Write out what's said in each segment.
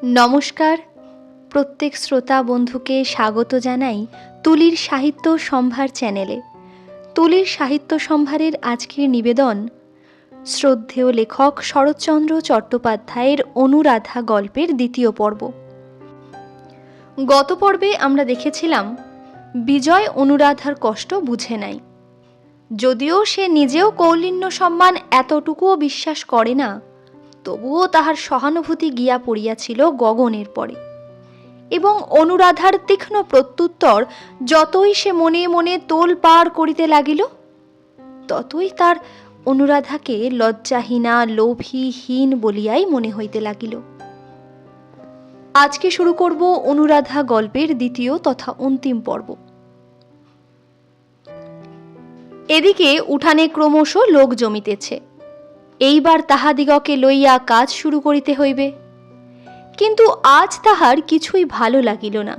নমস্কার, প্রত্যেক শ্রোতা বন্ধুকে স্বাগত জানাই তুলির সাহিত্য সম্ভার চ্যানেলে। তুলির সাহিত্য সম্ভারের আজকের নিবেদন শ্রদ্ধেয় লেখক শরৎচন্দ্র চট্টোপাধ্যায়ের অনুরাধা গল্পের দ্বিতীয় পর্ব। গত পর্বে আমরা দেখেছিলাম বিজয় অনুরাধার কষ্ট বুঝে নাই। যদিও সে নিজেও কৌলিন্য সম্মান এতটুকুও বিশ্বাস করে না, তবুও তাহার সহানুভূতি গিয়া পড়িয়াছিল গগনের পরে, এবং অনুরাধার তীক্ষ্ণ প্রত্যুত্তর যতই সে মনে মনে তোল পার করিতে লাগিল, ততই তার অনুরাধাকে লজ্জাহীনা লোভীহীন বলিয়াই মনে হইতে লাগিল। আজকে শুরু করব অনুরাধা গল্পের দ্বিতীয় তথা অন্তিম পর্ব। এদিকে উঠানে ক্রমশ লোক জমিতেছে। এইবার তাহাদিগকে লইয়া কাজ শুরু করিতে হইবে। কিন্তু আজ তাহার কিছুই ভালো লাগিল না।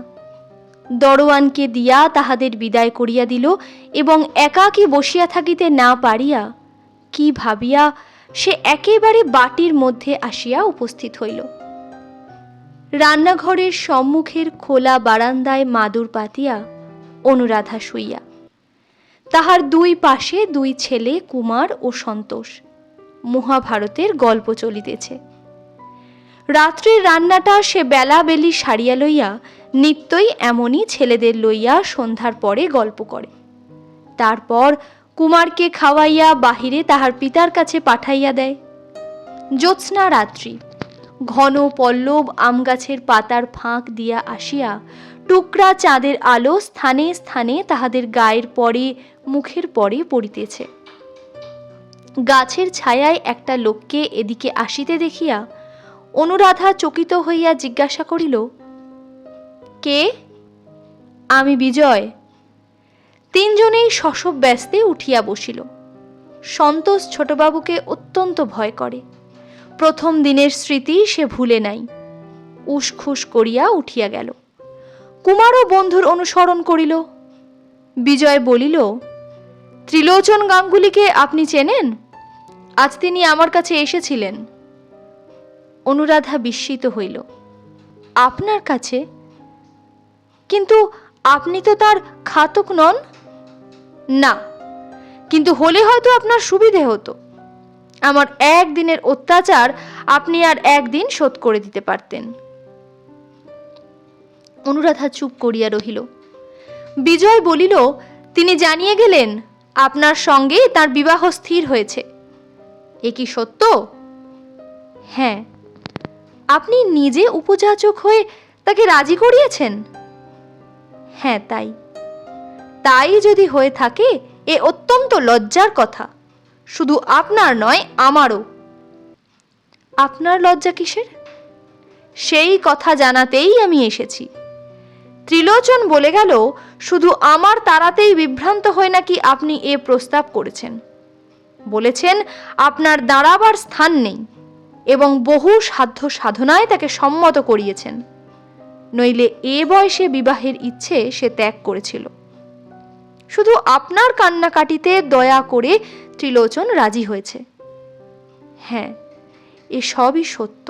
দরোয়ানকে দিয়া তাহাদের বিদায় করিয়া দিল এবং একাকী বসিয়া থাকিতে না পারিয়া কি ভাবিয়া সে একেবারে বাটির মধ্যে আসিয়া উপস্থিত হইল। রান্নাঘরের সম্মুখের খোলা বারান্দায় মাদুর পাতিয়া অনুরাধা শুইয়া, তাহার দুই পাশে দুই ছেলে কুমার ও সন্তোষ। মহাভারতের গল্প চলিতেছে। রাত্রির রান্নাটা সে বেলা বেলি সারিয়া লইয়া নিত্যই এমনই ছেলেদের লইয়া সন্ধ্যার পরে গল্প করে। তারপর কুমারকে খাওয়াইয়া বাহিরে তাহার পিতার কাছে পাঠাইয়া দেয়। জ্যোৎস্না রাত্রি, ঘন পল্লব আমগাছের পাতার ফাঁক দিয়া আসিয়া টুকরা চাঁদের আলো স্থানে স্থানে তাহাদের গায়ের পরে মুখের পরে পড়িতেছে। গাছের ছায়ায় একটা লোককে এদিকে আসিতে দেখিয়া অনুরাধা চকিত হইয়া জিজ্ঞাসা করিল, কে? আমি বিজয়। তিনজনেই শশব ব্যস্তে উঠিয়া বসিল। সন্তোষ ছোটবাবুকে অত্যন্ত ভয় করে। প্রথম দিনের স্মৃতি সে ভুলে নাই। উসখুস করিয়া উঠিয়া গেল। কুমারও বন্ধুর অনুসরণ করিল। বিজয় বলিল, ত্রিলোচন গাঙ্গুলিকে আপনি চেনেন? আজ তিনি আমার কাছে এসেছিলেন। অনুরাধা বিস্মিত হইল। আপনার কাছে? কিন্তু আপনি তো তার ঘাতক নন। না, কিন্তু হলে হয়তো আপনার সুবিধে হতো। আমার একদিনের অত্যাচার আপনি আর একদিন শোধ করে দিতে পারতেন। অনুরাধা চুপ করিয়া রহিল। বিজয় বলিল, তিনি জানিয়ে গেলেন আপনার সঙ্গে তার বিবাহ স্থির হয়েছে। এ কি সত্য? হ্যাঁ। আপনি নিজে উপযাচক হয়ে তাকে রাজি করিয়েছেন? হ্যাঁ, তাই। তাই যদি হয়ে থাকে এ অত্যন্ত লজ্জার কথা। শুধু আপনার নয়, আমারও। আপনার লজ্জা কিসের? সেই কথা জানাতেই আমি এসেছি। ত্রিলোচন বলে গেল শুধু আমার তাড়াতেই বিভ্রান্ত হয়ে নাকি আপনি এ প্রস্তাব করেছেন। বলেছেন আপনার দাঁড়াবার স্থান নেই এবং বহু সাধ্য সাধনায় তাকে সম্মত করিয়েছেন, নইলে এ বয়সে বিবাহের ইচ্ছে সে ত্যাগ করেছিল। শুধু আপনার কান্নাকাটিতে দয়া করে ত্রিলোচন রাজি হয়েছে। হ্যাঁ, এ সবই সত্য।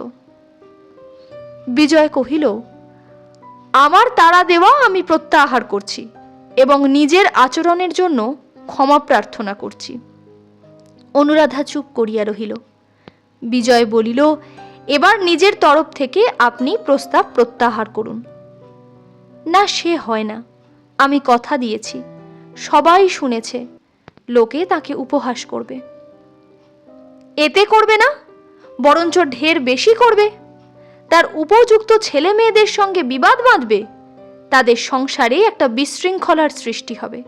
বিজয় কহিল, আমার তাড়া দেওয়া আমি প্রত্যাহার করছি এবং নিজের আচরণের জন্য ক্ষমা প্রার্থনা করছি। অনুরাধা চুপ করিয়া রহিল। বিজয় বলিল, এবার নিজের তরফ থেকে আপনি প্রস্তাব প্রত্যাহার করুন। না, সে হয় না। আমি কথা দিয়েছি। সবাই শুনেছে। লোকে তাকে উপহাস করবে। এতে করবে না, বরঞ্চ ঢের বেশি করবে। তার উপযুক্ত ছেলে মেয়েদের সঙ্গে বিবাদ বাঁধবে। তাদের সংসারে একটা বিশৃঙ্খলার সৃষ্টি হবে।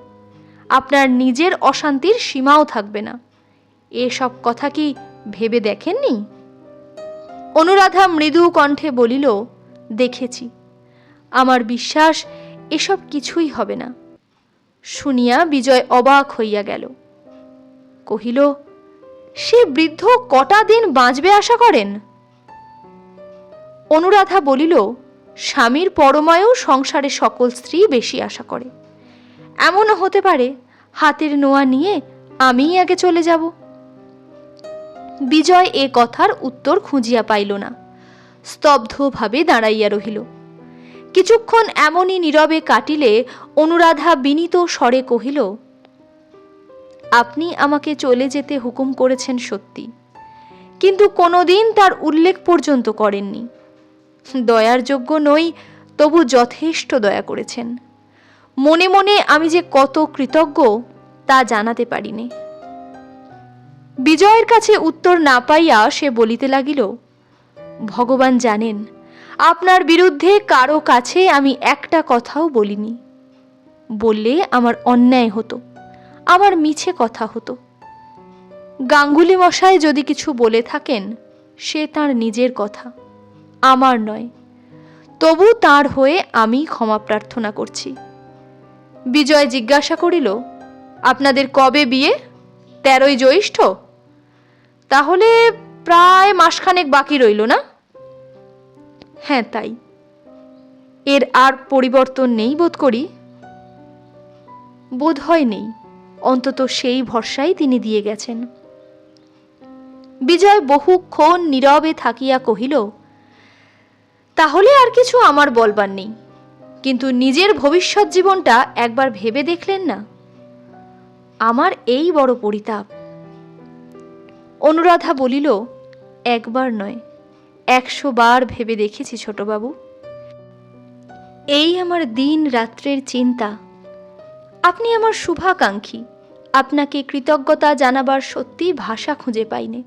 আপনার নিজের অশান্তির সীমাও থাকবে না। এসব কথা কি ভেবে দেখেননি? অনুরাধা মৃদু কণ্ঠে বলিল, দেখেছি। আমার বিশ্বাস এসব কিছুই হবে না। শুনিয়া বিজয় অবাক হইয়া গেল। কহিল, সে বৃদ্ধ কটা দিন বাঁচবে আশা করেন? অনুরাধা বলিল, স্বামীর পরমায়ু সংসারে সকল স্ত্রী বেশি আশা করে। এমনও হতে পারে হাতের নোয়া নিয়ে আমিই আগে চলে যাব। বিজয় এ কথার উত্তর খুঁজিয়া পাইল না। স্তব্ধভাবে দাঁড়াইয়া রহিল। কিছুক্ষণ এমনই নীরবে কাটিলে অনুরাধা বিনীত স্বরে কহিল, আপনি আমাকে চলে যেতে হুকুম করেছেন সত্যি, কিন্তু কোনোদিন তার উল্লেখ পর্যন্ত করেননি। দয়ার যোগ্য নই, তবু যথেষ্ট দয়া করেছেন। মনে মনে আমি যে কত কৃতজ্ঞ তা জানাতে পারিনি। বিজয়ের কাছে উত্তর না পাইয়া সে বলিতে লাগিল, ভগবান জানেন আপনার বিরুদ্ধে কারো কাছে আমি একটা কথাও বলিনি। বললে আমার অন্যায় হতো, আমার মিছে কথা হতো। গাঙ্গুলি মশাই যদি কিছু বলে থাকেন সে তার নিজের কথা, আমার নয়। তবু তার হয়ে আমি ক্ষমা প্রার্থনা করছি। বিজয় জিজ্ঞাসা করিল, আপনাদের কবে বিয়ে? 13ই জ্যৈষ্ঠ? তাহলে প্রায় মাসখানেক বাকি রইল না? হ্যাঁ তাই। এর আর পরিবর্তন নেই বোধ করি? বোধ হয় নেই, অন্তত সেই ভরসাই তিনি দিয়ে গেছেন। বিজয় বহুক্ষণ নীরবে থাকিয়া কহিল, তাহলে আর কিছু আমার বলবার নেই, কিন্তু নিজের ভবিষ্যৎ জীবনটা একবার ভেবে দেখলেন না? আমার এই বড় পরিতাপ। অনুরাধা বলিল, একবার নয়, 100 বার ভেবে দেখেছি ছোটবাবু। এই আমার দিন রাত্রের চিন্তা। আপনি আমার শুভাকাঙ্ক্ষী, আপনাকে কৃতজ্ঞতা জানাবার সত্যি ভাষা খুঁজে পাইনি।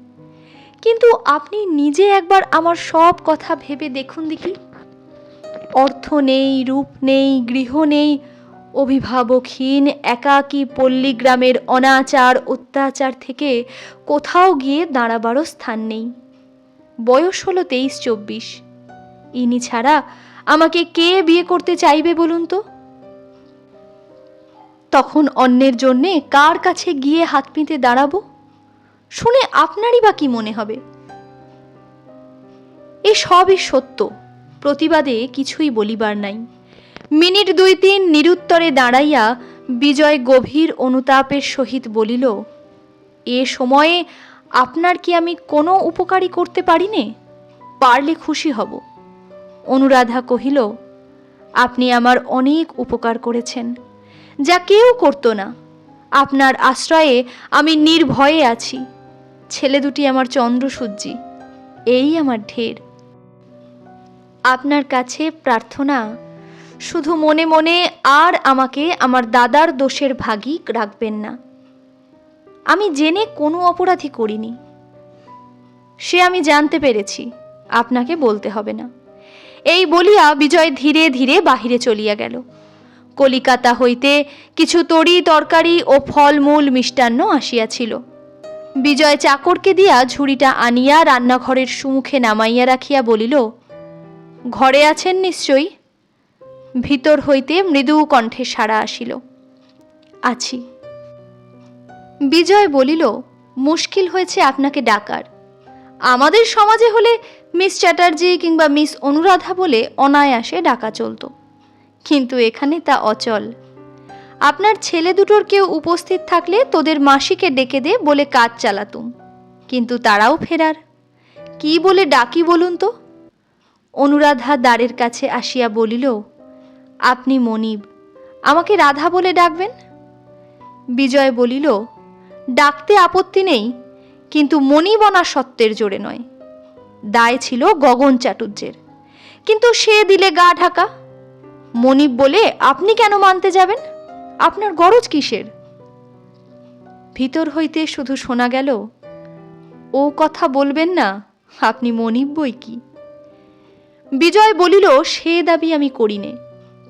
কিন্তু আপনি নিজে একবার আমার সব কথা ভেবে দেখুন দেখি। অর্থ নেই, রূপ নেই, গৃহ নেই, অভিভাবকহীন একাকী পল্লীগ্রামের অনাচার অত্যাচার থেকে কোথাও গিয়ে দাঁড়াবারও স্থান নেই। বয়স হলো 23-24। ইনি ছাড়া আমাকে কে বিয়ে করতে চাইবে বলুন তো? তখন অন্যের জন্যে কার কাছে গিয়ে হাত পেতে দাঁড়াবো? শুনে আপনারই বা কি মনে হবে? এ সবই সত্য, প্রতিবাদে কিছুই বলিবার নাই। মিনিট 2-3 নিরুত্তরে দাঁড়াইয়া বিজয় গভীর অনুতাপের সহিত বলিল, এ সময়ে আপনার কি আমি কোনো উপকারই করতে পারিনে? পারলে খুশি হব। অনুরাধা কহিল, আপনি আমার অনেক উপকার করেছেন, যা কেউ করত না। আপনার আশ্রয়ে আমি নির্ভয়ে আছি। ছেলে দুটি আমার চন্দ্রসূর্যি, এই আমার ঢের। আপনার কাছে প্রার্থনা, শুধু মনে মনে আর আমাকে আমার দাদার দোষের ভাগী রাখবেন না। আমি জেনে কোনো অপরাধী করিনি, সে আমি জানতে পেরেছি, আপনাকে বলতে হবে না। এই বলিয়া বিজয় ধীরে ধীরে বাহিরে চলিয়া গেল। কলিকাতা হইতে কিছু তরি তরকারি ও ফলমূল মিষ্টান্ন আসিয়াছিল। বিজয় চাকরকে দিয়া ঝুড়িটা আনিয়া রান্নাঘরের সুমুখে নামাইয়া রাখিয়া বলিল, ঘরে আছেন নিশ্চয়ই? ভিতর হইতে মৃদু কণ্ঠে সাড়া আসিল, আছি। বিজয় বলিল, মুশকিল হয়েছে আপনাকে ডাকার। আমাদের সমাজে হলে মিস চ্যাটার্জি কিংবা মিস অনুরাধা বলে অনায়াসে ডাকা চলত, কিন্তু এখানে তা অচল। আপনার ছেলে দুটোর কেউ উপস্থিত থাকলে তোদের মাসিকে ডেকে দে বলে কাজ চালাতুম, কিন্তু তারাও ফেরার। কি বলে ডাকি বলুন তো? অনুরাধা দ্বারের কাছে আসিয়া বলিল, আপনি মনিব, আমাকে রাধা বলে ডাকবেন। বিজয় বলিল, ডাকতে আপত্তি নেই, কিন্তু মনিবনা সত্ত্বের জোরে নয়। দায় ছিল গগন চাটুর্যের, কিন্তু সে দিলে গা ঢাকা। মনিব বলে আপনি কেন মানতে যাবেন? আপনার গরজ কিসের? ভিতর হইতে শুধু শোনা গেল, ও কথা বলবেন না, আপনি মনিব বই কি। বিজয় বলিল, সে দাবি আমি করি নে,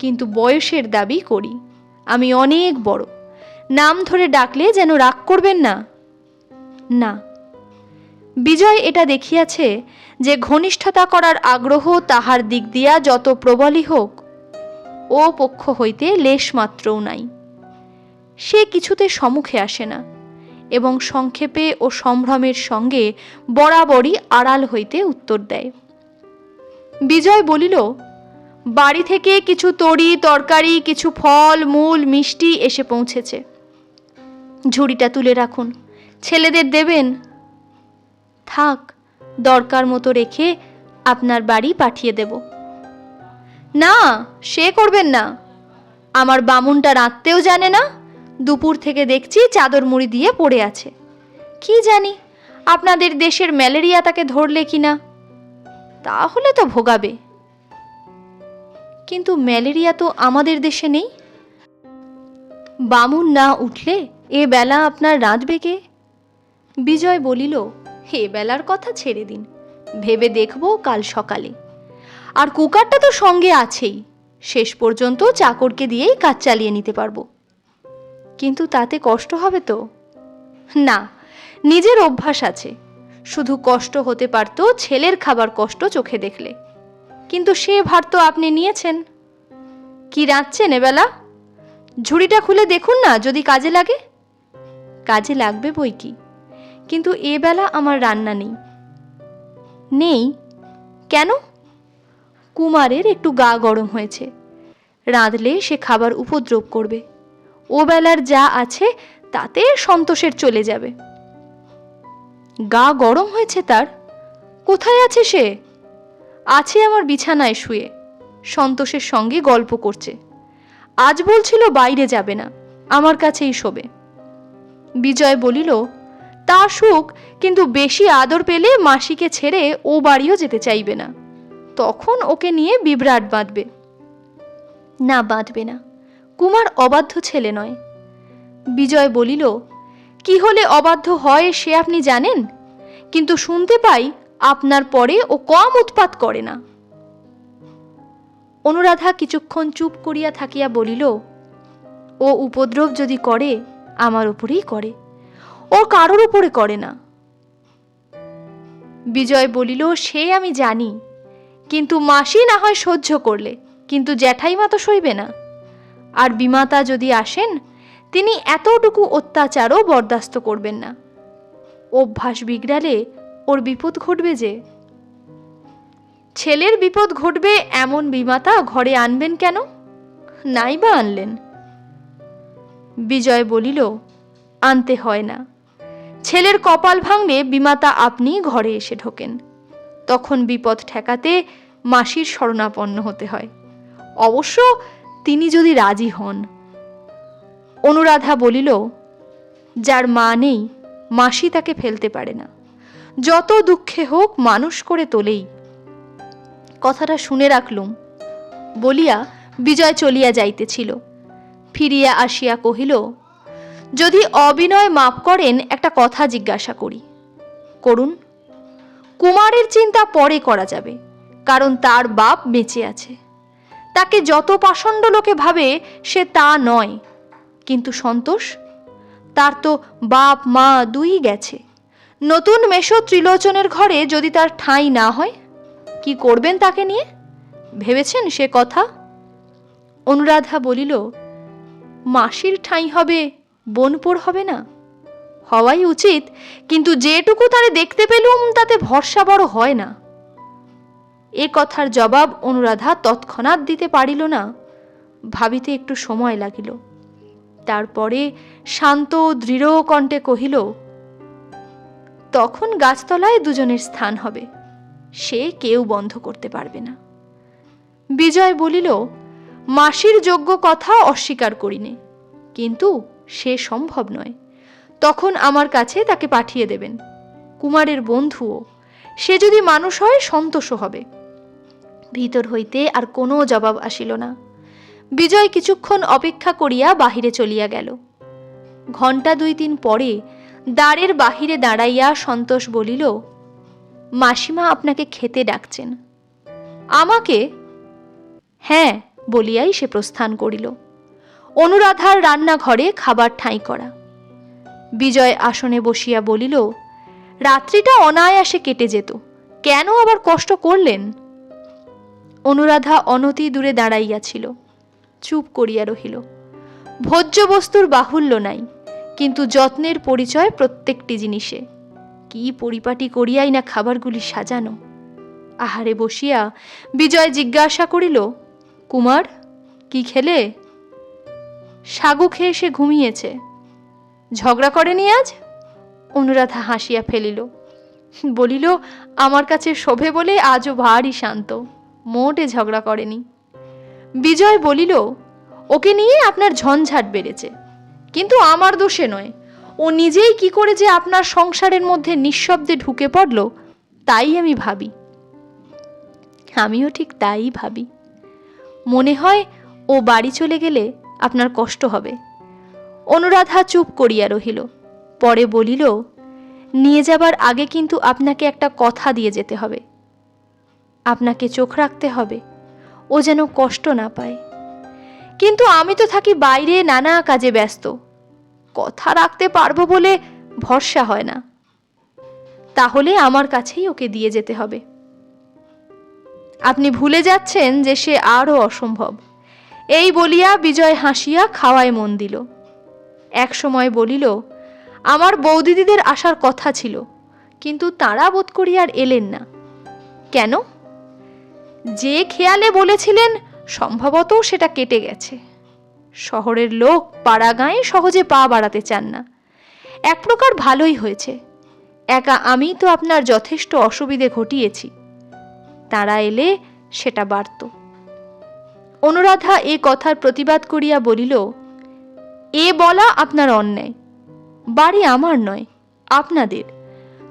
কিন্তু বয়সের দাবি করি। আমি অনেক বড়, নাম ধরে ডাকলে যেন রাগ করবেন না। না, বিজয় এটা দেখিয়াছে যে ঘনিষ্ঠতা করার আগ্রহ তাহার দিক দিয়া যত প্রবলই হোক, ও পক্ষ হইতে লেশ মাত্রও নাই। সে কিছুতে সম্মুখে আসে না এবং সংক্ষেপে ও সম্ভ্রমের সঙ্গে বরাবরই আড়াল হইতে উত্তর দেয়। বিজয় বলিল, বাড়ি থেকে কিছু তরি তরকারি, কিছু ফল মূল মিষ্টি এসে পৌঁছেছে। ঝুড়িটা তুলে রাখুন, ছেলেদের দেবেন। থাক, দরকার মতো রেখে আপনার বাড়ি পাঠিয়ে দেব। না, সে করবেন না। আমার বামুনটা রাঁধতেও জানে না, দুপুর থেকে দেখছি চাদর মুড়ি দিয়ে পড়ে আছে। কি জানি আপনাদের দেশের ম্যালেরিয়া তাকে ধরলে কিনা, তাহলে তো ভোগাবে। কিন্তু ম্যালেরিয়া তো আমাদের দেশে নেই। বামুন না উঠলে এ বেলা আপনার রাঁধবে কে? বিজয় বলিল, এ বেলার কথা ছেড়ে দিন, ভেবে দেখব কাল সকালে। আর কুকারটা তো সঙ্গে আছেই, শেষ পর্যন্ত চাকরকে দিয়েই কাজ চালিয়ে নিতে পারবো। কিন্তু তাতে কষ্ট হবে তো? না, নিজের অভ্যাস আছে, শুধু কষ্ট হতে পারত ছেলের খাবার কষ্ট চোখে দেখলে, কিন্তু সে ভার তো আপনি নিয়েছেন। কি রাঁধছেন এবেলা? ঝুড়িটা খুলে দেখুন না, যদি কাজে লাগে। কাজে লাগবে বই কি, কিন্তু এবেলা আমার রান্না নেই। নেই কেন? কুমারের একটু গা গরম হয়েছে, রাঁধলে সে খাবার উপদ্রব করবে। ও বেলার যা আছে তাতে সন্তোষের চলে যাবে। গা গরম হয়েছে তার? কোথায় আছে সে? আছে আমার বিছানায় শুয়ে, সন্তোষের সঙ্গে গল্প করছে। আজ বলছিল বাইরে যাবে না, আমার কাছেই শোবে। বিজয় বলিল, তা সুখ, কিন্তু বেশি আদর পেলে মাসিকে ছেড়ে ও বাড়িও যেতে চাইবে না, তখন ওকে নিয়ে বিভ্রাট বাঁধবে। না, বাঁধবে না, কুমার অবাধ্য ছেলে নয়। বিজয় বলিল, কি হলে অবাধ্য হয় সে আপনি জানেন, কিন্তু শুনতে পাই আপনার পরে ও কম উৎপাত করে না। অনুরাধা কিছুক্ষণ চুপ করিয়া থাকিয়া বলিল, ও উপদ্রব যদি করে আমার উপরেই করে, ও কারোর উপরে করে না। বিজয় বলিল, সে আমি জানি, কিন্তু মাসি না হয় সহ্য করলে, কিন্তু জ্যাঠাইমা তো সইবে না। আর বিমাতা যদি আসেন, তিনি এতটুকু অত্যাচারও বরদাস্ত করবেন না। অভ্যাস বিগড়ালে ওর বিপদ ঘটবে যে। ছেলের বিপদ ঘটবে এমন বিমাতা ঘরে আনবেন কেন? নাই বা আনলেন। বিজয় বলিল, আনতে হয় না। ছেলের কপাল ভাঙলে বিমাতা আপনি ঘরে এসে ঢোকেন, তখন বিপদ ঠেকাতে মাসির শরণাপন্ন হতে হয়, অবশ্য তিনি যদি রাজি হন। অনুরাধা বলিল, যার মা নেই মাসি তাকে ফেলতে পারে না, যত দুঃখে হোক মানুষ করে তোলেই। কথাটা শুনে রাখলুম বলিয়া বিজয় চলিয়া যাইতেছিল। ফিরিয়া আসিয়া কহিল, যদি অবিনয় মাপ করেন একটা কথা জিজ্ঞাসা করি। করুন। কুমারের চিন্তা পরে করা যাবে, কারণ তার বাপ বেঁচে আছে। তাকে যত পাষণ্ড লোকে ভাবে সে তা নয়, কিন্তু সন্তোষ, তার তো বাপ মা দুই গেছে। নতুন মেশো ত্রিলোচনের ঘরে যদি তার ঠাঁই না হয়, কি করবেন তাকে নিয়ে? ভেবেছেন সে কথা? অনুরাধা বলিল, মাসির ঠাঁই হবে, বোনপোর হবে না? হওয়াই উচিত, কিন্তু যেটুকু তারে দেখতে পেলুম তাতে ভরসা বড় হয় না। এ কথার জবাব অনুরাধা তৎক্ষণাৎ দিতে পারিল না, ভাবিতে একটু সময় লাগিল। তারপরে শান্ত দৃঢ় কণ্ঠে কহিল, তখন গাছতলায় দুজনের স্থান হবে, সে কেউ বন্ধ করতে পারবে না। বিজয় বলিল, মাসির যোগ্য কথা অস্বীকার করিনে, কিন্তু সে সম্ভব নয়। তখন আমার কাছে তাকে পাঠিয়ে দেবেন, কুমারের বন্ধুও, সে যদি মানুষ হয় সন্তোষও হবে। ভিতর হইতে আর কোনো জবাব আসিল না। বিজয় কিছুক্ষণ অপেক্ষা করিয়া বাহিরে চলিয়া গেল। ঘণ্টা 2-3 পরে দ্বারের বাহিরে দাঁড়াইয়া সন্তোষ বলিল, মাসিমা আপনাকে খেতে ডাকছেন। আমাকে? হ্যাঁ, বলিয়াই সে প্রস্থান করিল। অনুরাধার রান্নাঘরে খাবার ঠাঁই করা। বিজয় আসনে বসিয়া বলিল, রাত্রিটা অনায়াসে কেটে যেত, কেন আবার কষ্ট করলেন? অনুরাধা অনতি দূরে দাঁড়াইয়াছিল, চুপ করিয়া রহিল। ভোজ্য বস্তুর বাহুল্য নাই, কিন্তু যত্নের পরিচয় প্রত্যেকটি জিনিসে। কি পরিপাটি করিয়াই না খাবারগুলি সাজানো। আহারে বসিয়া বিজয় জিজ্ঞাসা করিল, কুমার, কি খেলে? সাগু খেয়ে সে ঘুমিয়েছে। ঝগড়া করেনি আজ? অনুরাধা হাসিয়া ফেলিল। বলিল, আমার কাছে শোভে বলে আজও ভারী শান্ত, মোটে ঝগড়া করেনি। বিজয় বলিল, ওকে নিয়ে আপনার ঝঞ্ঝাট বেড়েছে, কিন্তু আমার দোষে নয়। ও নিজেই কি করে যে আপনার সংসারের মধ্যে নিঃশব্দে ঢুকে পড়ল, তাই আমি ভাবি। আমিও ঠিক তাই ভাবি। মনে হয় ও বাড়ি চলে গেলে আপনার কষ্ট হবে। অনুরাধা চুপ করিয়া রহিল। পরে বলিল, নিয়ে যাবার আগে কিন্তু আপনাকে একটা কথা দিয়ে যেতে হবে। আপনাকে চোখ রাখতে হবে, ও যেন কষ্ট না পায়। কিন্তু আমি তো থাকি বাইরে নানা কাজে ব্যস্ত, কথা রাখতে পারবো বলে ভরসা হয় না। তাহলে আমার কাছেই ওকে দিয়ে যেতে হবে। আপনি ভুলে যাচ্ছেন যে সে আরও অসম্ভব। এই বলিয়া বিজয় হাসিয়া খাওয়ায় মন দিল। এক সময় বলিল, আমার বৌদিদিদের আসার কথা ছিল, কিন্তু তাঁরা বোধ করি আর এলেন না। কেন? যে খেয়ালে বলেছিলেন সম্ভবত সেটা কেটে গেছে। শহরের লোক পাড়া গাঁয়ে সহজে পা বাড়াতে চান না। এক প্রকার ভালোই হয়েছে। একা আমি তো আপনার যথেষ্ট অসুবিধে ঘটিয়েছি, তারা এলে সেটা বাড়ত। অনুরাধা এ কথার প্রতিবাদ করিয়া বলিল, এ বলা আপনার অন্যায়। বাড়ি আমার নয়, আপনাদের।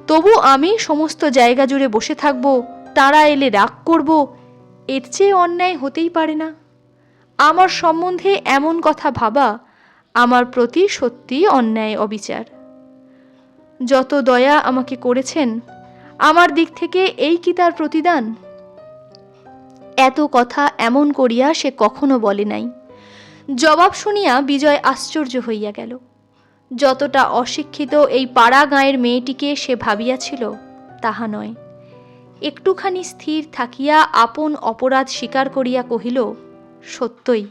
তবু আমি সমস্ত জায়গা জুড়ে বসে থাকব, তারা এলে রাগ করব, এর চেয়ে অন্যায় হতেই পারে না। আমার সম্বন্ধে এমন কথা ভাবা আমার প্রতি সত্যি অন্যায়, অবিচার। যত দয়া আমাকে করেছেন, আমার দিক থেকে এই কি তার প্রতিদান? এত কথা এমন করিয়া সে কখনো বলে নাই। জবাব শুনিয়া বিজয় আশ্চর্য হইয়া গেল। যতটা অশিক্ষিত এই পাড়া গাঁয়ের মেয়েটিকে সে ভাবিয়াছিল, তাহা নয়। একটুখানি স্থির থাকিয়া আপন অপরাধ স্বীকার করিয়া কহিল, সত্যই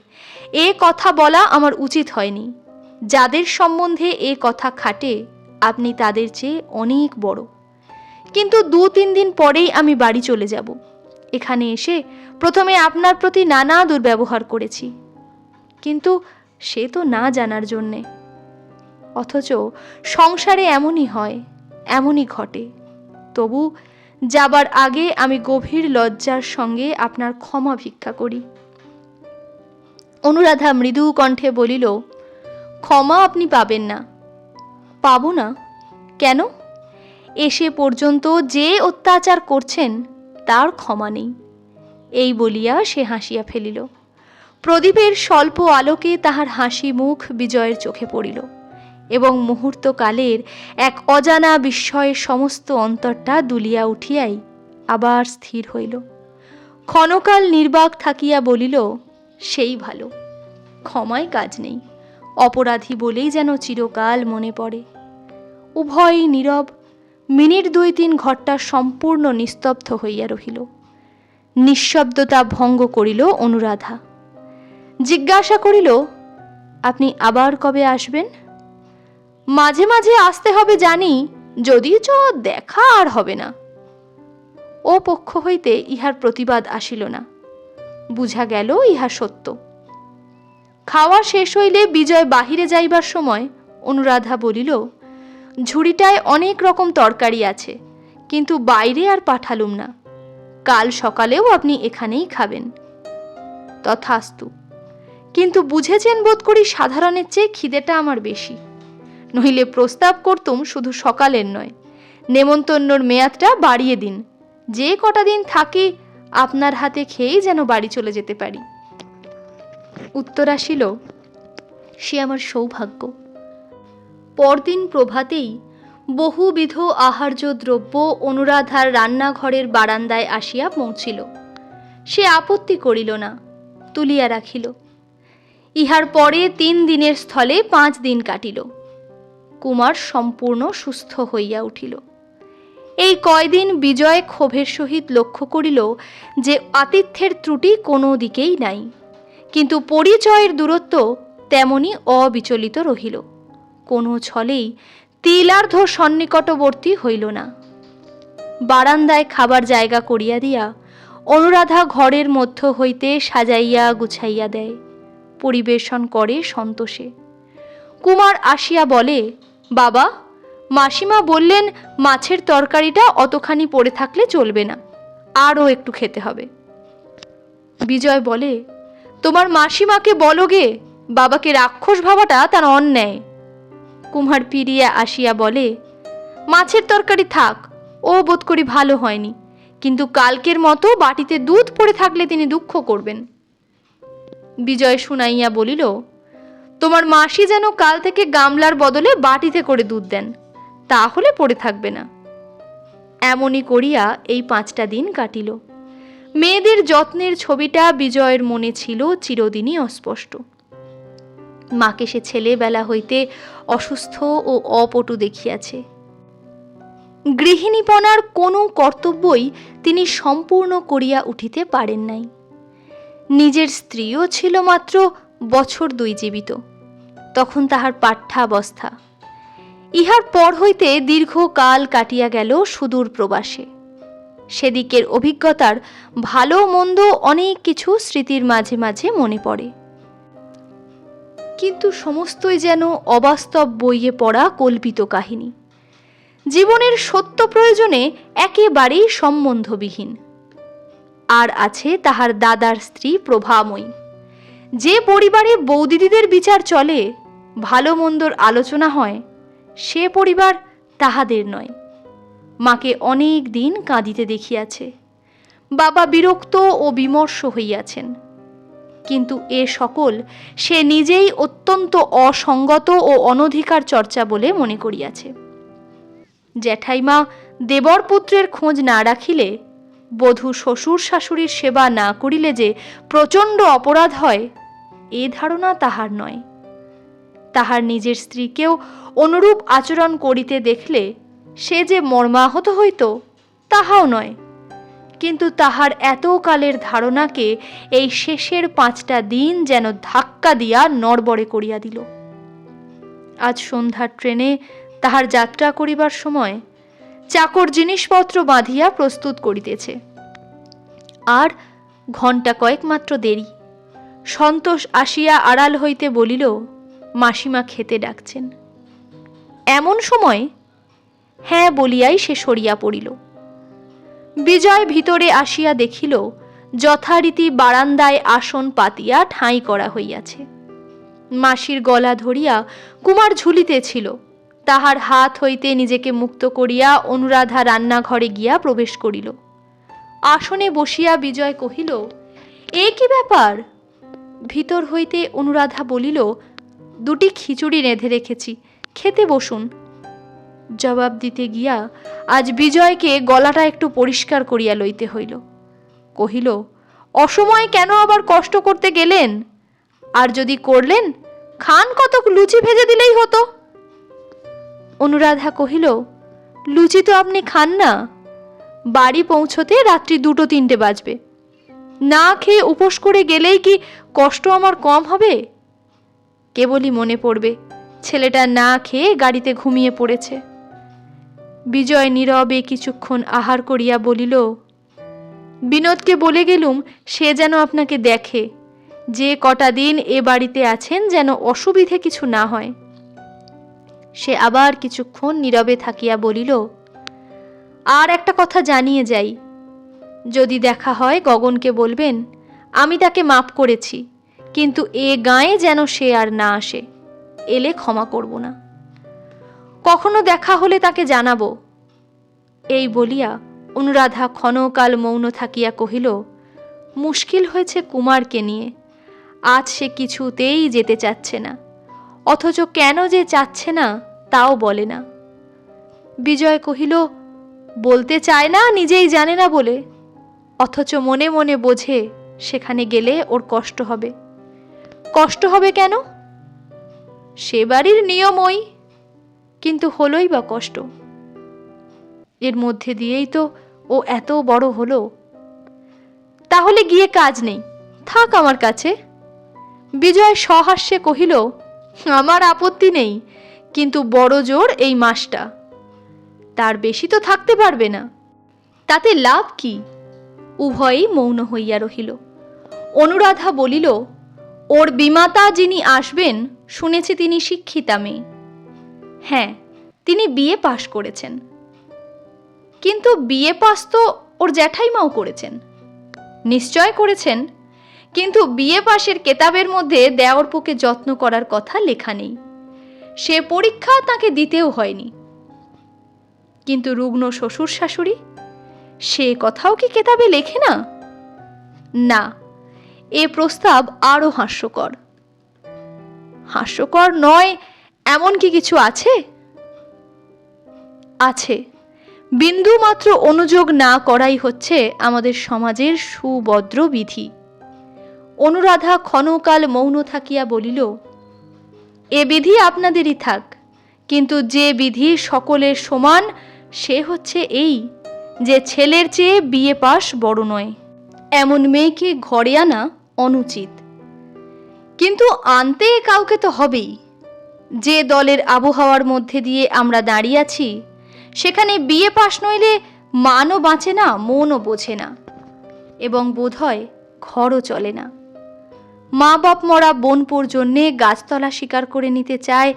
এ কথা বলা আমার উচিত হয়নি। যাদের সম্বন্ধে এ কথা খাটে আপনি তাদের চেয়ে অনেক বড়। কিন্তু 2-3 দিন পরেই আমি বাড়ি চলে যাব। এখানে এসে প্রথমে আপনার প্রতি নানা দুর্ব্যবহার করেছি, কিন্তু সে তো না জানার জন্যে। অথচ সংসারে এমনই হয়, এমনই ঘটে। তবু যাবার আগে আমি গভীর লজ্জার সঙ্গে আপনার ক্ষমা ভিক্ষা করি। অনুরাধা মৃদু কণ্ঠে বলিল, ক্ষমা আপনি পাবেন না। পাব না? কেন? এসে পর্যন্ত যে অত্যাচার করছেন তার ক্ষমা নেই। এই বলিয়া সে হাসিয়া ফেলিল। প্রদীপের স্বল্প আলোকে তাহার হাসি মুখ বিজয়ের চোখে পড়িল, এবং মুহূর্তকালের এক অজানা বিস্ময়ে সমস্ত অন্তরটা দুলিয়া উঠিয়াই আবার স্থির হইল। ক্ষণকাল নির্বাক থাকিয়া বলিল, সেই ভালো, ক্ষমায় কাজ নেই। অপরাধী বলেই যেন চিরকাল মনে পড়ে। উভয়ই নীরব। মিনিট 2-3 ঘরটা সম্পূর্ণ নিস্তব্ধ হইয়া রহিল। নিঃশব্দতা ভঙ্গ করিল অনুরাধা। জিজ্ঞাসা করিল, আপনি আবার কবে আসবেন? মাঝে মাঝে আসতে হবে জানি, যদিচ দেখা আর হবে না। ও পক্ষ হইতে ইহার প্রতিবাদ আসিল না। বুঝা গেল ইহা সত্য। খাওয়া শেষ হইলে বিজয় বাহিরে যাইবার সময় অনুরাধা বলিল, ঝুড়িটায় অনেক রকম তরকারি আছে, কিন্তু বাইরে আর পাঠালুম না। কাল সকালেও আপনি এখানেই খাবেন। তথাস্তু। কিন্তু বুঝেছেন বোধ করি সাধারণের চেয়ে খিদেটা আমার বেশি। নইলে প্রস্তাব করতুম শুধু সকালের নয়, নেমন্তন্নর মেয়াদটা বাড়িয়ে দিন। যে কটা দিন থাকি আপনার হাতে খেয়েই যেন বাড়ি চলে যেতে পারি। উত্তর আসিল, সে আমার সৌভাগ্য। পরদিন প্রভাতেই বহুবিধ আহার্য দ্রব্য অনুরাধার রান্নাঘরের বারান্দায় আসিয়া পৌঁছিল। সে আপত্তি করিল না, তুলিয়া রাখিল। ইহার পরে 3 দিনের স্থলে 5 দিন কাটিল। কুমার সম্পূর্ণ সুস্থ হইয়া উঠিল। এই কয়দিন বিজয় ক্ষোভের সহিত লক্ষ্য করিল যে আতিথ্যের ত্রুটি কোনো দিকেই নাই, কিন্তু পরিচয়ের দূরত্ব তেমনি অবিচলিত রহিল। কোনো ছলেই তিলার্ধ সন্নিকটবর্তী হইল না। বারান্দায় খাবার জায়গা করিয়া দিয়া অনুরাধা ঘরের মধ্য হইতে সাজাইয়া গুছাইয়া দেয়, পরিবেশন করে সন্তোষে। কুমার আসিয়া বলে, বাবা, মাসিমা বললেন মাছের তরকারিটা অতখানি পড়ে থাকলে চলবে না, আরও একটু খেতে হবে। বিজয় বলে, তোমার মাসিমাকে বলো গে, বাবাকে রাক্ষস ভাবাটা তার অন্যায়। কুমার ফিরিয়া আসিয়া বলে, মাছের তরকারি থাক, ও বোধ করি ভালো হয়নি, কিন্তু কালকের মতো বাটিতে দুধ পড়ে থাকলে তিনি দুঃখ করবেন। বিজয় শুনাইয়া বলিল, তোমার মাসি যেন কাল থেকে গামলার বদলে বাটিতে করে দুধ দেন, তাহলে পড়ে থাকবে না। এমনই করিয়া এই 5টা দিন কাটিল। মেয়েদের যত্নের ছবিটা বিজয়ের মনে ছিল চিরদিনই অস্পষ্ট। মাকে সে ছেলেবেলা হইতে অসুস্থ ও অপটু দেখিয়াছে। গৃহিণীপনার কোনো কর্তব্যই তিনি সম্পূর্ণ করিয়া উঠিতে পারেন নাই। নিজের স্ত্রীও ছিল মাত্র বছর 2 জীবিত, তখন তাহার পাঠ্যাবস্থা। ইহার পর হইতে দীর্ঘকাল কাটিয়া গেল সুদূর প্রবাসে। সেদিকের অভিজ্ঞতার ভালো মন্দ অনেক কিছু স্মৃতির মাঝে মাঝে মনে পড়ে, কিন্তু সমস্তই যেন অবাস্তব বইয়ে পড়া কল্পিত কাহিনী, জীবনের সত্য প্রয়োজনে একেবারেই সম্বন্ধবিহীন। আর আছে তাহার দাদার স্ত্রী প্রভাময়ী। যে পরিবারে বৌদিদিদের বিচার চলে, ভালো মন্দর আলোচনা হয়, সে পরিবার তাহাদের নয়। মাকে অনেক দিন কাঁদিতে দেখিয়াছে, বাবা বিরক্ত ও বিমর্ষ হইয়াছেন, কিন্তু এ সকল সে নিজেই অত্যন্ত অসঙ্গত ও অনধিকার চর্চা বলে মনে করিয়াছে। জ্যাঠাইমা দেবর পুত্রের খোঁজ না রাখিলে, বধূ শ্বশুর শাশুড়ির সেবা না করিলে যে প্রচণ্ড অপরাধ হয়, এ ধারণা তাহার নয়। তাহার নিজের স্ত্রীকেও অনুরূপ আচরণ করিতে দেখলে সে যে মর্মাহত হইত, তাহাও নয়। কিন্তু তাহার এতকালের ধারণাকে এই শেষের 5টা দিন যেন ধাক্কা দিয়া নড়বড়ে করিয়া দিল। আজ সন্ধ্যার ট্রেনে তাহার যাত্রা করিবার সময় চাকর জিনিসপত্র বাঁধিয়া প্রস্তুত করিতেছে। আর ঘণ্টা কয়েক মাত্র দেরি। সন্তোষ আসিয়া আড়াল হইতে বলিল, মাসিমা খেতে ডাকছেন। এমন সময় হ্যাঁ বলিয়াই সে সরিয়া পড়িল। বিজয় ভিতরে আসিয়া দেখিল যথারীতি বারান্দায় আসন পাতিয়া ঠাঁই করা হইয়াছে। মাসির গলা ধরিয়া কুমার ঝুলিতেছিল। তাহার হাত হইতে নিজেকে মুক্ত করিয়া অনুরাধা রান্নাঘরে গিয়া প্রবেশ করিল। আসনে বসিয়া বিজয় কহিল, এ কি ব্যাপার? ভিতর হইতে অনুরাধা বলিল, 2টি খিচুড়ি রেঁধে রেখেছি, খেতে বসুন। জবাব দিতে গিয়া আজ বিজয়কে গলাটা একটু পরিষ্কার করিয়া লইতে হইল। কহিল, অসময়ে কেন আবার কষ্ট করতে গেলেন? আর যদি করলেন, খান কতক লুচি ভেজে দিলেই হতো। অনুরাধা কহিল, লুচি তো আপনি খান না, বাড়ি পৌঁছতে রাত্রি 2-3 বাজবে। না খেয়ে উপোস করে গেলেই কি কষ্ট আমার কম হবে? কেবলই মনে পড়বে ছেলেটা না খেয়ে গাড়িতে ঘুমিয়ে পড়েছে। বিজয় নীরবে কিছুক্ষণ আহার করিয়া বলিল, বিনোদকে বলে গেলুম সে যেন আপনাকে দেখে, যে কটা দিন এ বাড়িতে আছেন যেন অসুবিধে কিছু না হয়। সে আবার কিছুক্ষণ নীরবে থাকিয়া বলিল, আর একটা কথা জানিয়ে যাই, যদি দেখা হয় গগনকে বলবেন আমি তাকে মাপ করেছি, কিন্তু এ গাঁয়ে যেন সে আর না আসে, এলে ক্ষমা করব না। কখনো দেখা হলে তাকে জানাবো। এই বলিয়া অনুরাধা ক্ষণকাল মৌন থাকিয়া কহিল, মুশকিল হয়েছে কুমারকে নিয়ে। আজ সে কিছুতেই যেতে চাচ্ছে না, অথচ কেন যে চাচ্ছে না তাও বলে না। বিজয় কহিল, বলতে চায় না নিজেই জানে না বলে, অথচ মনে মনে বোঝে সেখানে গেলে ওর কষ্ট হবে। কষ্ট হবে কেন? সে বাড়ির নিয়মই, কিন্তু হলোই বা কষ্ট। এর মধ্যে দিয়েই তো ও এত বড় হলো। তাহলে গিয়ে কাজ নেই, থাক আমার কাছে। বিজয় সহাস্যে কহিল, আমার আপত্তি নেই, কিন্তু বড় জোর এই মাসটা, তার বেশি তো থাকতে পারবে না। তাতে লাভ কি? উভয়েই মৌন হইয়া রহিল। অনুরাধা বলিল, ওর বিমাতা যিনি আসবেন শুনেছি তিনি শিক্ষিতা মেয়ে। হ্যাঁ, তিনি বিএ পাশ করেছেন। কিন্তু বিএ পাস তো ওর জ্যাঠাইমাও করেছেন। নিশ্চয় করেছেন, কিন্তু বিএ পাশের কেতাবের মধ্যে দেওরপোকে যত্ন করার কথা লেখা নেই। সে পরীক্ষা তাকে দিতেও হয়নি। কিন্তু রুগ্ন শ্বশুর শাশুড়ি, সে কথাও কি কেতাবে লেখে না? না, এ প্রস্তাব আরো হাস্যকর। হাস্যকর নয় এমন কি কিছু আছে? আছে। বিন্দু মাত্র অনুযোগ না করাই হচ্ছে আমাদের সমাজের সুভদ্র বিধি। অনুরাধা ক্ষণকাল মৌন থাকিয়া বলিল, এ বিধি আপনাদেরই থাক, কিন্তু যে বিধি সকলের সমান সে হচ্ছে এই যে ছেলের চেয়ে বিএ পাস বড় নয়। এমন মেয়েকে ঘরে আনা অনুচিত। কিন্তু আনতে কাউকে তো হবেই। যে দলের আবহাওয়ার মধ্যে দিয়ে আমরা দাঁড়িয়ে আছি, সেখানে বিএ পাস নইলে মানও বাঁচে না, মনও বোঝে না, এবং বোধ হয় ঘরও চলে না। মা বাপ মরা বোনপোর জন্যে গাছতলা শিকার করে নিতে চায়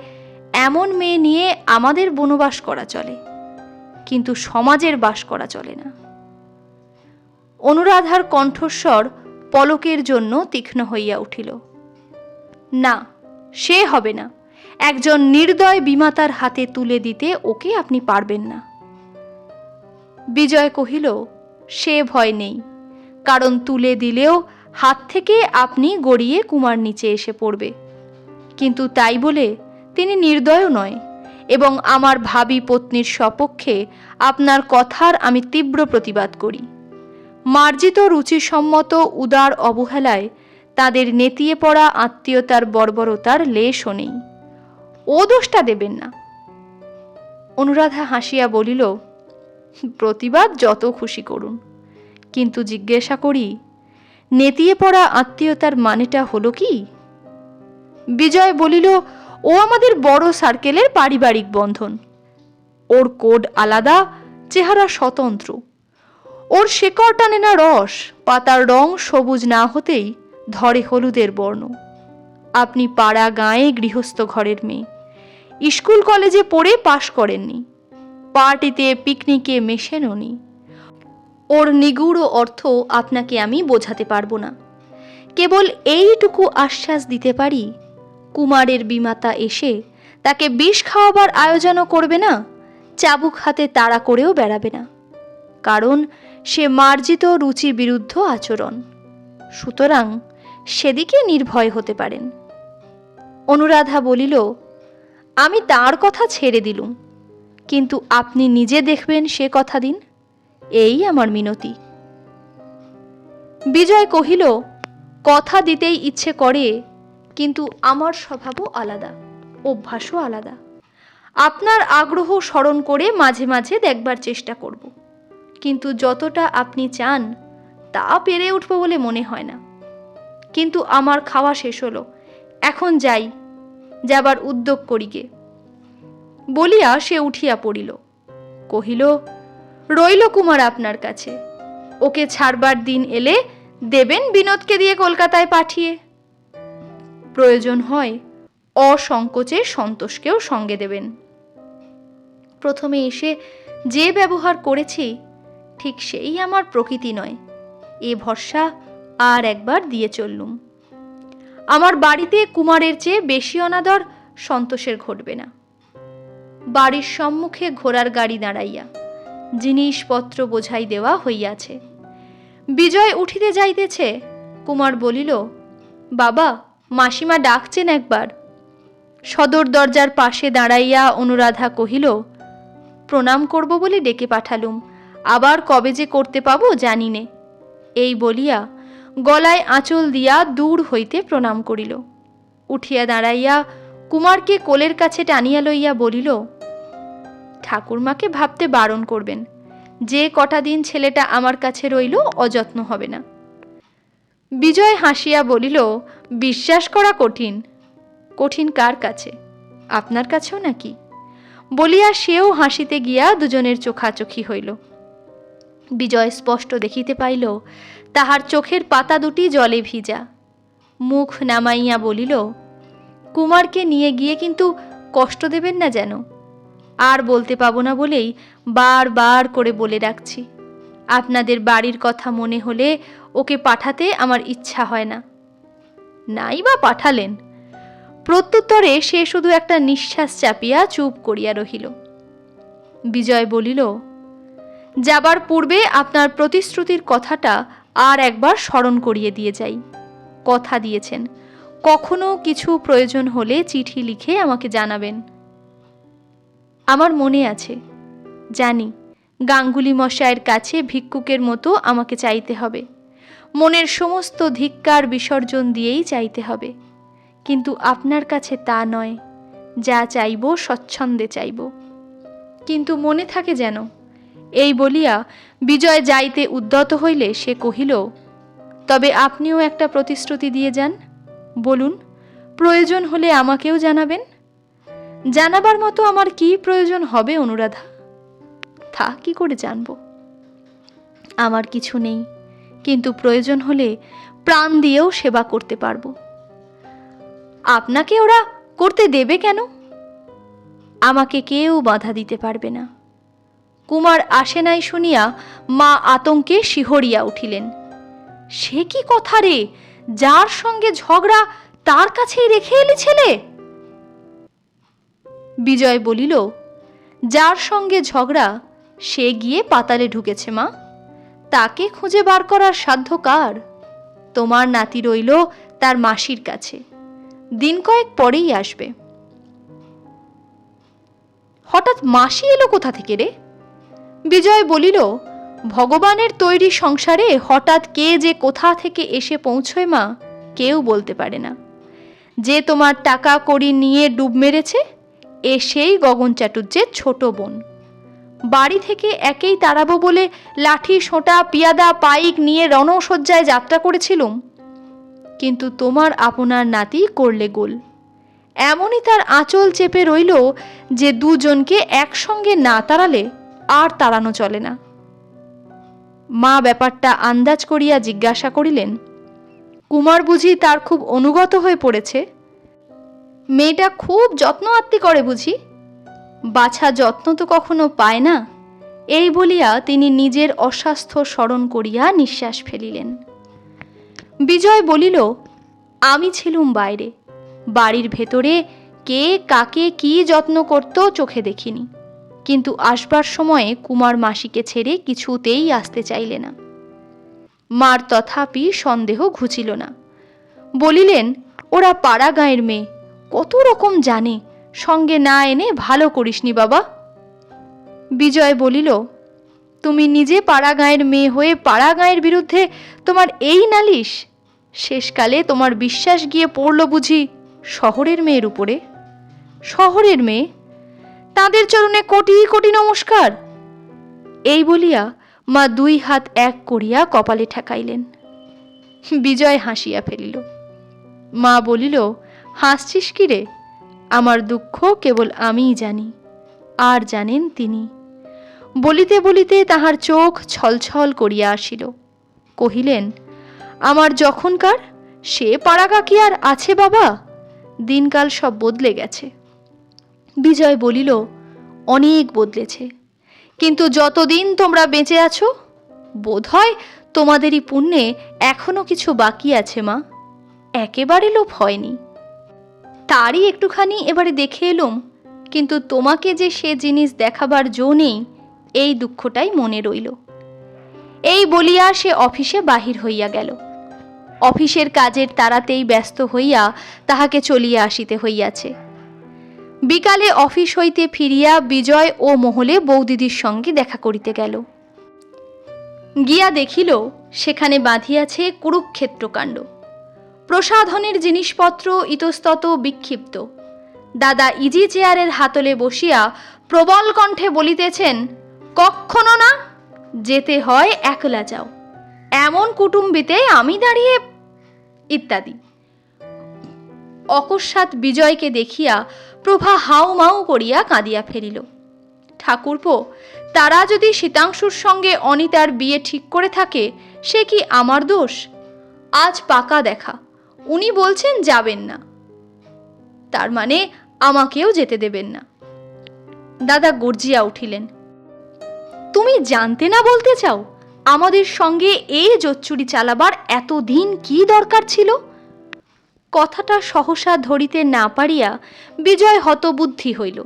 এমন মেয়ে নিয়ে আমাদের বনবাস করা চলে, কিন্তু সমাজের বাস করা চলে না। অনুরাধার কণ্ঠস্বর পলকের জন্য তীক্ষ্ণ হইয়া উঠিল। না, সে হবে না। একজন নির্দয় বিমাতার হাতে তুলে দিতে ওকে আপনি পারবেন না। বিজয় কহিল, সে ভয় নেই, কারণ তুলে দিলেও হাত থেকে আপনি গড়িয়ে কুমার নিচে এসে পড়বে। কিন্তু তাই বলে তিনি নির্দয় নয়, এবং আমার ভাবী পত্নীর সপক্ষে আপনার কথার আমি তীব্র প্রতিবাদ করি। মার্জিত রুচিসম্মত উদার অবহেলায় তাদের নেতিয়ে পড়া আত্মীয়তার বর্বরতার লেশও নেই। ও দোষটা দেবেন না। অনুরাধা হাসিয়া বলিল, প্রতিবাদ যত খুশি করুন, কিন্তু জিজ্ঞাসা করি, নেতিয়ে পড়া আত্মীয়তার মানেটা হলো কি? বিজয় বলিল, ও আমাদের বড় সার্কেলের পারিবারিক বন্ধন। ওর কোড আলাদা, চেহারা স্বতন্ত্র। ওর শেকড় টানে না রস, পাতার রং সবুজ না হতেই ধরে হলুদের বর্ণ। আপনি পাড়া গাঁয়ে গৃহস্থ ঘরের মেয়ে, স্কুল কলেজে পড়ে পাশ করেননি, পার্টিতে পিকনিকে মেশেননি। ওর নিগূঢ় অর্থ আপনাকে আমি বোঝাতে পারবো না। কেবল এইটুকু আশ্বাস দিতে পারি, কুমারের বিমাতা এসে তাকে বিষ খাওয়াবার আয়োজনও করবে না, চাবুক হাতে তাড়া করেও বেড়াবে না, কারণ সে মার্জিত রুচির বিরুদ্ধ আচরণ। সুতরাং সেদিকে নির্ভয় হতে পারেন। অনুরাধা বলিল, আমি তার কথা ছেড়ে দিলুম, কিন্তু আপনি নিজে দেখবেন সে কথা দিন, এই আমার মিনতি। বিজয় কহিল, কথা দিতেই ইচ্ছে করে, কিন্তু আমার স্বভাবও আলাদা, অভ্যাসও আলাদা। আপনার আগ্রহ স্মরণ করে মাঝে মাঝে দেখবার চেষ্টা করব, কিন্তু যতটা আপনি চান তা পেরে উঠব বলে মনে হয় না। কিন্তু আমার খাওয়া শেষ হলো, এখন যাই, যাবার উদ্যোগ করিগে। বলিয়া সে উঠিয়া পড়িল। কহিল, রইল কুমার আপনার কাছে, ওকে ছাড়বার দিন এলে দেবেন বিনোদকে দিয়ে কলকাতায় পাঠিয়ে। প্রয়োজন হয় অসংকোচে সন্তোষকেও সঙ্গে দেবেন। প্রথমে এসে যে ব্যবহার করেছি ঠিক সেই আমার প্রকৃতি নয়, এ ভরসা আর একবার দিয়ে চললুম। আমার বাড়িতে কুমারের চেয়ে বেশি অনাদর সন্তোষের ঘটবে না। বাড়ির সম্মুখে ঘোড়ার গাড়ি দাঁড়াইয়া জিনিসপত্র বোঝাই দেওয়া হইয়াছে। বিজয় উঠিতে যাইতেছে, কুমার বলিল, বাবা, মাসিমা ডাকছেন একবার। সদর দরজার পাশে দাঁড়াইয়া অনুরাধা কহিল, প্রণাম করব বলে ডেকে পাঠালুম, আবার কবে যে করতে পাবো জানি নে। এই বলিয়া গলায় আঁচল দিয়া দূর হইতে প্রণাম করিল। উঠিয়া দাঁড়াইয়া কুমারকে কোলের কাছে টানিয়া লইয়া বলিল, ঠাকুরমাকে ভাবতে বারণ করবেন, যে কটা দিন ছেলেটা আমার কাছে রইল অযত্ন হবে না। বিজয় হাসিয়া বলিল, বিশ্বাস করা কঠিন। কঠিন কার কাছে? আপনার কাছেও নাকি? বলিয়া সেও হাসিতে গিয়া দুজনের চোখাচোখি হইল। বিজয় স্পষ্ট দেখিতে পাইল তাহার চোখের পাতা দুটি জলে ভিজা। মুখ নামাইয়া বলিল, কুমারকে নিয়ে গিয়ে কিন্তু কষ্ট দেবেন না যেন। আর বলতে পাবো না বলেই বারবার করে বলে রাখছি, আপনাদের বাড়ির কথা মনে হলে ওকে পাঠাতে আমার ইচ্ছা হয় না। নাই বা পাঠালেন। প্রত্যুত্তরে সে শুধু একটা নিঃশ্বাস চাপিয়া চুপ করিয়া রহিল। বিজয় বলিল, যাবার পূর্বে আপনার প্রতিশ্রুতির কথাটা আর একবার স্মরণ করিয়ে দিয়ে যাই। কথা দিয়েছেন, কখনো কিছু প্রয়োজন হলে চিঠি লিখে আমাকে জানাবেন। আমার মনে আছে, জানি গাঙ্গুলি মশায়ের কাছে ভিক্ষুকের মতো আমাকে চাইতে হবে, মনের সমস্ত ধিক্কার বিসর্জন দিয়েই চাইতে হবে, কিন্তু আপনার কাছে তা নয়। যা চাইব স্বচ্ছন্দে চাইব, কিন্তু মনে থাকে যেন। এই বলিয়া বিজয় যাইতে উদ্যত হইলে সে কহিল, তবে আপনিও একটা প্রতিশ্রুতি দিয়ে যান। বলুন, প্রয়োজন হলে আমাকেও জানাবেন। জানাবার মতো আমার কি প্রয়োজন হবে অনুরাধা? তা কি করে জানব? আমার কিছু নেই, কিন্তু প্রয়োজন হলে প্রাণ দিয়েও সেবা করতে পারবো। আপনাকে ওরা করতে দেবে কেন? আমাকে কেউ বাধা দিতে পারবে না। কুমার আসে নাই শুনিয়া মা আতঙ্কে শিহরিয়া উঠিলেন। সে কি কথা রে? যার সঙ্গে ঝগড়া তার কাছেই রেখে এলি ছেলে? বিজয় বলিল, যার সঙ্গে ঝগড়া সে গিয়ে পাতালে ঢুকেছে মা, তাকে খুঁজে বার করার সাধ্য কার? তোমার নাতি রইল তার মাসির কাছে, দিন কয়েক পরেই আসবে। হঠাৎ মাসি এলো কোথা থেকে রে? বিজয় বলিল, ভগবানের তৈরি সংসারে হঠাৎ কে যে কোথা থেকে এসে পৌঁছয় মা, কেউ বলতে পারে না। যে তোমার টাকা কড়ি নিয়ে ডুব মেরেছে, এ সেই গগন চাটুর্যের ছোট বোন। বাড়ি থেকে একেই তাড়াবো বলে লাঠি সোঁটা পিয়াদা পাইক নিয়ে রণসজ্জায় যাত্রা করেছিলুম, কিন্তু তোমার আপনার নাতি করলে গোল। এমনই তার আঁচল চেপে রইল যে দুজনকে একসঙ্গে না তাড়ালে আর তাড়ানো চলে না। মা ব্যাপারটা আন্দাজ করিয়া জিজ্ঞাসা করিলেন, কুমার বুঝি তার খুব অনুগত হয়ে পড়েছে? মেয়েটা খুব যত্ন আত্তি করে বুঝি? বাছা যত্ন তো কখনো পায় না। এই বলিয়া তিনি নিজের অস্বাস্থ্য স্মরণ করিয়া নিঃশ্বাস ফেলিলেন। বিজয় বলিল, আমি ছিলুম বাইরে, বাড়ির ভেতরে কে কাকে কি যত্ন করত চোখে দেখিনি, কিন্তু আসবার সময়ে কুমার মাসিকে ছেড়ে কিছুতেই আসতে চাইলে না। মার তথাপি সন্দেহ ঘুচিল না। বলিলেন, ওরা পাড়া গাঁয়ের মেয়ে, কত রকম জানে, সঙ্গে না এনে ভালো করিসনি বাবা। বিজয় বলিল, তুমি নিজে পাড়া গাঁয়ের মেয়ে হয়ে পাড়া গাঁয়ের বিরুদ্ধে তোমার এই নালিশ? শেষকালে তোমার বিশ্বাস গিয়ে পড়ল বুঝি শহরের মেয়ের উপরে? শহরের মেয়ে, তাদের চরণে কোটি কোটি নমস্কার। এই বলিয়া মা দুই হাত এক করিয়া কপালে ঠেকাইলেন। বিজয় হাসিয়া ফেলিল। মা বলিল, হাসছিস কি রে? আমার দুঃখ কেবল আমিই জানি, আর জানেন তিনি। বলিতে বলিতে তাহার চোখ ছলছল করিয়া আসিল। কহিলেন, আমার যখনকার সে পাড়াগা কি আর আছে বাবা? দিনকাল সব বদলে গেছে। বিজয় বলিল, অনেক বদলেছে, কিন্তু যতদিন তোমরা বেঁচে আছো, বোধ হয় তোমাদেরই পুণ্যে এখনো কিছু বাকি আছে মা। একেবারে লোপ হয়নি। তারই একটুখানি এবারে দেখে এলুম, কিন্তু তোমাকে যে সে জিনিস দেখাবার জো নেই, এই দুঃখটাই মনে রইল। এই বলিয়া সে অফিসে বাহির হইয়া গেল। অফিসের কাজের তাড়াতেই ব্যস্ত হইয়া তাহাকে চলিয়া আসিতে হইয়াছে। বিকালে অফিস হইতে ফিরিয়া বিজয় ও মহলে বৌদিদির সঙ্গে দেখা করিতে গেল। গিয়া দেখিল সেখানে বাঁধিয়াছে কুরুক্ষেত্র কাণ্ড। প্রসাধনের জিনিসপত্র ইতস্তত বিক্ষিপ্ত। দাদা ইজি চেয়ারের হাতলে বসিয়া প্রবল কণ্ঠে বলিতেছেন, কক্ষনো না, যেতে হয় একলা যাও, এমন কুটুম্বিতে আমি দাঁড়িয়ে, ইত্যাদি। অকস্মাৎ বিজয়কে দেখিয়া প্রভা হাউ মাউ করিয়া কাঁদিয়া ফেলিল। ঠাকুরপো, তারা যদি শীতাংশুর সঙ্গে অনিতার বিয়ে ঠিক করে থাকে, সে কি আমার দোষ? আজ পাকা দেখা, উনি বলছেন যাবেন না, তার মানে আমাকেও যেতে দেবেন না। দাদা গর্জিয়া উঠিলেন, তুমি জানতে না বলতে চাও আমাদের সঙ্গে এই জোচ্চুরি চালাবার এতদিন কি দরকার ছিল? কথাটা সহসা ধরিতে না পারিয়া বিজয় হতবুদ্ধি হইল,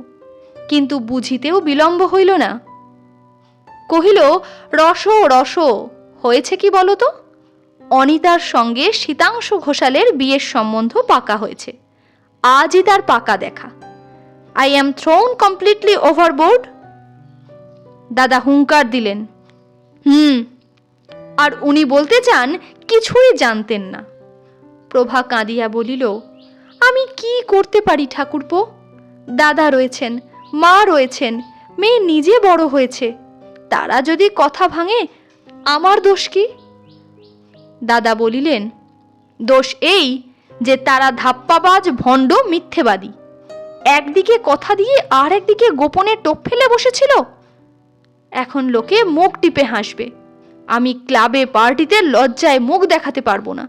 কিন্তু বুঝিতেও বিলম্ব হইল না। কহিল, রস রস, হয়েছে কি বলো তো? অনিতার সঙ্গে শীতাংশু ঘোষালের বিয়ের সম্বন্ধ পাকা হয়েছে, আজই তার পাকা দেখা। I am thrown completely overboard. দাদা হুঙ্কার দিলেন, আর উনি বলতে চান কিছুই জানতেন না। প্রভা কাঁদিয়া বলিল, আমি কি করতে পারি ঠাকুরপো? দাদা রয়েছেন, মা রয়েছেন, মেয়ে নিজে বড় হয়েছে, তারা যদি কথা ভাঙে আমার দোষ কি? দাদা বলিলেন, দোষ এই যে তারা ধাপ্পাবাজ, ভণ্ড, মিথ্যেবাদী। একদিকে কথা দিয়ে আর একদিকে গোপনে টোপ ফেলে বসেছিল। এখন লোকে মুখ টিপে হাসবে, আমি ক্লাবে পার্টিতে লজ্জায় মুখ দেখাতে পারবো না।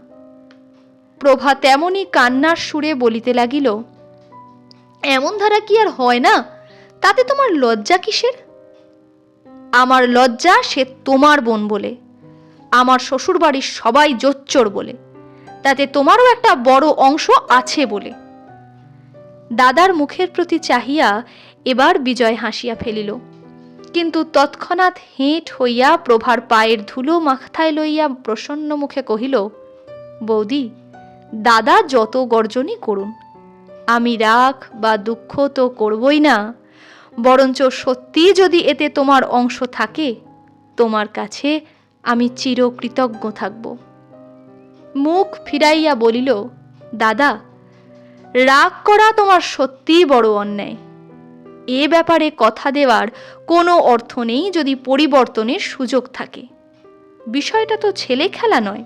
প্রভা তেমনি কান্নার সুরে বলিতে লাগিল, এমন ধারা কি আর হয় না? তাতে তোমার লজ্জা কিসের? আমার লজ্জা সে তোমার বোন বলে, আমার শ্বশুরবাড়ির সবাই জোচ্চোর বলে, তাতে তোমারও একটা বড় অংশ আছে বলে। দাদার মুখের প্রতি চাহিয়া এবার বিজয় হাসিয়া ফেলিল, কিন্তু তৎক্ষণাৎ হেঁট হইয়া প্রভার পায়ের ধুলো মাথায় লইয়া প্রসন্ন মুখে কহিল, বৌদি, দাদা যত গর্জনই করুন, আমি রাগ বা দুঃখ তো করবই না, বরঞ্চ সত্যি যদি এতে তোমার অংশ থাকে, তোমার কাছে আমি চিরকৃতজ্ঞ থাকব। মুখ ফিরাইয়া বলিল, দাদা, রাগ করা তোমার সত্যিই বড় অন্যায়। এ ব্যাপারে কথা দেওয়ার কোনো অর্থ নেই যদি পরিবর্তনের সুযোগ থাকে। বিষয়টা তো ছেলে খেলা নয়।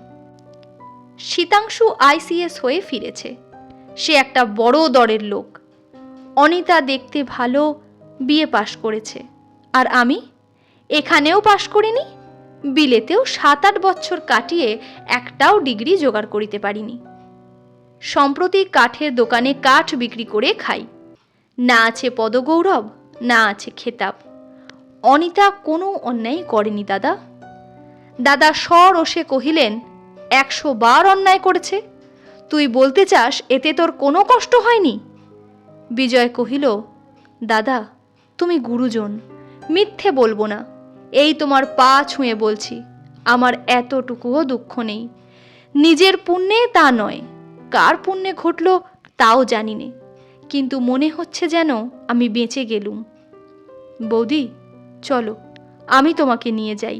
শীতাংশু ICS হয়ে ফিরেছে, সে একটা বড় দরের লোক। অনিতা দেখতে ভালো, বিয়ে পাশ করেছে, আর আমি এখানেও পাশ করিনি, বিলেতেও 7-8 বছর কাটিয়ে একটাও ডিগ্রি জোগাড় করিতে পারিনি। সম্প্রতি কাঠের দোকানে কাঠ বিক্রি করে খাই। না আছে পদগৌরব, না আছে খেতাব। অনিতা কোনো অন্যায় করেনি দাদা। দাদা সরোষে কহিলেন, 100 বার অন্যায় করেছে, তুই বলতে চাস এতে তোর কোনো কষ্ট হয়নি? বিজয় কহিল, দাদা, তুমি গুরুজন, মিথ্যে বলবো না, এই তোমার পা ছুঁয়ে বলছি, আমার এতটুকুও দুঃখ নেই। নিজের পুণ্যে তা নয়, কার পুণ্যে ঘটল তাও জানি নে, কিন্তু মনে হচ্ছে যেন আমি বেঁচে গেলুম। বৌদি, চলো, আমি তোমাকে নিয়ে যাই।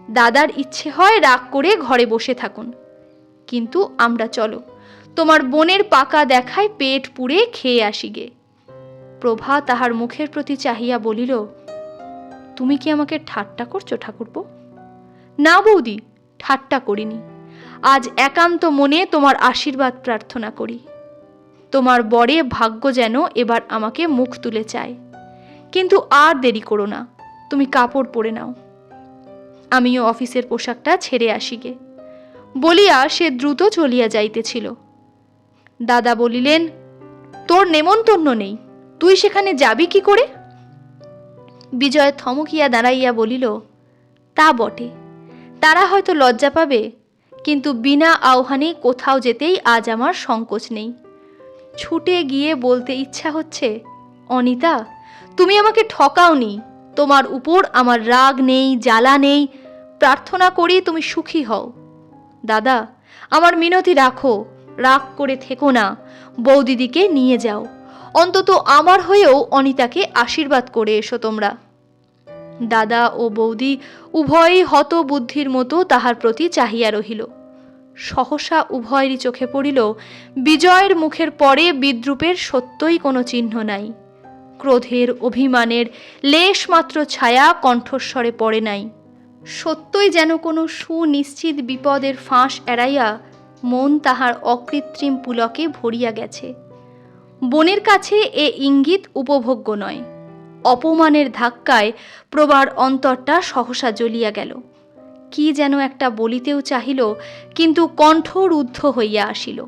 দাদার ইচ্ছে হয় রাগ করে ঘরে বসে থাকুন, কিন্তু আমরা চলো, তোমার বোনের পাকা দেখায় পেট পুড়ে খেয়ে আসি গে। প্রভা তাহার মুখের প্রতি চাহিয়া বলিল, তুমি কি আমাকে ঠাট্টা করছো ঠাকুরপো? না বৌদি, ঠাট্টা করিনি, আজ একান্ত মনে তোমার আশীর্বাদ প্রার্থনা করি। তোমার বরে ভাগ্য যেন এবার আমাকে মুখ তুলে চায়, কিন্তু আর দেরি করো না, তুমি কাপড় পরে নাও, আমিও অফিসের পোশাকটা ছেড়ে আসি গে। বলিয়া সে দ্রুত চলিয়া যাইতেছিল। দাদা বলিলেন, তোর নেমন্তন্ন নেই, তুই সেখানে যাবি কি করে? বিজয় থমকিয়া দাঁড়াইয়া বলিল, তা বটে, তারা হয়তো লজ্জা পাবে, কিন্তু বিনা আহ্বানে কোথাও যেতেই আজ আমার সংকোচ নেই। ছুটে গিয়ে বলতে ইচ্ছা হচ্ছে, অনিতা, তুমি আমাকে ঠকাওনি, তোমার উপর আমার রাগ নেই, জ্বালা নেই, প্রার্থনা করি তুমি সুখী হও। দাদা, আমার মিনতি রাখো, রাগ করে থেকো না, বৌদিদিকে নিয়ে যাও, অন্তত আমার হয়েও অনিতাকে আশীর্বাদ করে এসো তোমরা। দাদা ও বৌদি উভয়ই হতবুদ্ধির মতো তাহার প্রতি চাহিয়া রহিল। সহসা উভয়েরই চোখে পড়িল বিজয়ের মুখের পরে বিদ্রূপের সত্যই কোনো চিহ্ন নাই, ক্রোধের, অভিমানের লেশমাত্র ছায়া কণ্ঠস্বরে পড়ে নাই। সত্যই যেন কোনো সুনিশ্চিত বিপদের ফাঁস এড়াইয়া মন তাহার অকৃত্রিম পুলকে ভরিয়া গেছে। বোনের কাছে এ ইঙ্গিত উপভোগ্য নয়। অপমানের ধাক্কায় প্রবার অন্তরটা সহসা জ্বলিয়া গেল। কি যেন একটা বলিতেও চাহিল, কিন্তু কণ্ঠ রুদ্ধ হইয়া আসিল।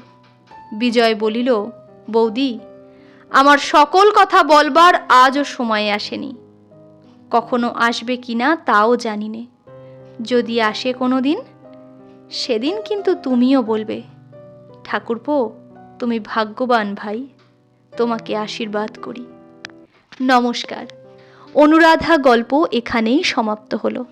বিজয় বলিল, বৌদি, আমার সকল কথা বলবার আজও সময় আসেনি, কখনো আসবে কিনা তাও জানি নে। যদি আসে কোনো দিন, সেদিন কিন্তু তুমিও বলবে, ঠাকুরপো তুমি ভাগ্যবান ভাই, তোমাকে আশীর্বাদ করি। নমস্কার। অনুরাধা গল্প এখানেই সমাপ্ত হলো।